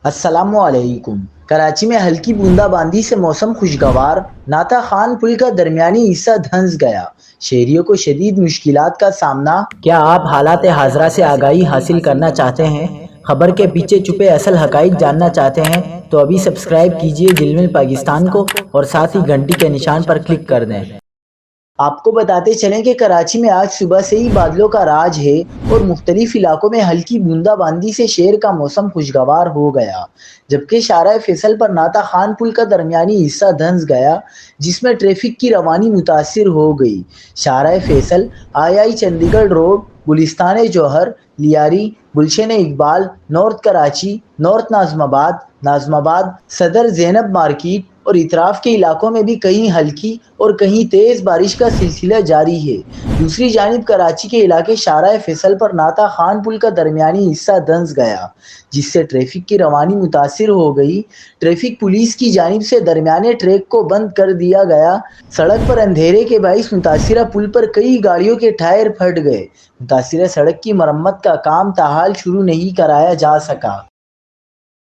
السلام علیکم۔ کراچی میں ہلکی بوندا باندی سے موسم خوشگوار، ناتا خان پل کا درمیانی حصہ دھنس گیا، شہریوں کو شدید مشکلات کا سامنا۔ کیا آپ حالات حاضرہ سے آگاہی حاصل کرنا چاہتے ہیں؟ خبر کے پیچھے چھپے اصل حقائق جاننا چاہتے ہیں تو ابھی سبسکرائب کیجئے ظلم پاکستان کو اور ساتھ ہی گھنٹی کے نشان پر کلک کر دیں۔ آپ کو بتاتے چلیں کہ کراچی میں آج صبح سے ہی بادلوں کا راج ہے اور مختلف علاقوں میں ہلکی بوندا باندی سے شہر کا موسم خوشگوار ہو گیا، جبکہ شارع فیصل پر ناتا خان پل کا درمیانی حصہ دھنس گیا، جس میں ٹریفک کی روانی متاثر ہو گئی۔ شارع فیصل، چندی گڑھ روڈ، گلستان جوہر، لیاری، گلشن اقبال، نارتھ کراچی، نارتھ ناظم آباد، صدر زینب مارکیٹ اور اطراف کے علاقوں میں بھی کہیں ہلکی اور کہیں تیز بارش کا سلسلہ جاری ہے۔ دوسری جانب کراچی کے علاقے شارع فیصل پر ناتا خان پل کا درمیانی حصہ دھنس گیا، جس سے ٹریفک کی روانی متاثر ہو گئی۔ ٹریفک پولیس کی جانب سے درمیانے ٹریک کو بند کر دیا گیا۔ سڑک پر اندھیرے کے باعث متاثرہ پل پر کئی گاڑیوں کے ٹائر پھٹ گئے۔ متاثرہ سڑک کی مرمت کا کام تاحال شروع نہیں کرایا جا سکا۔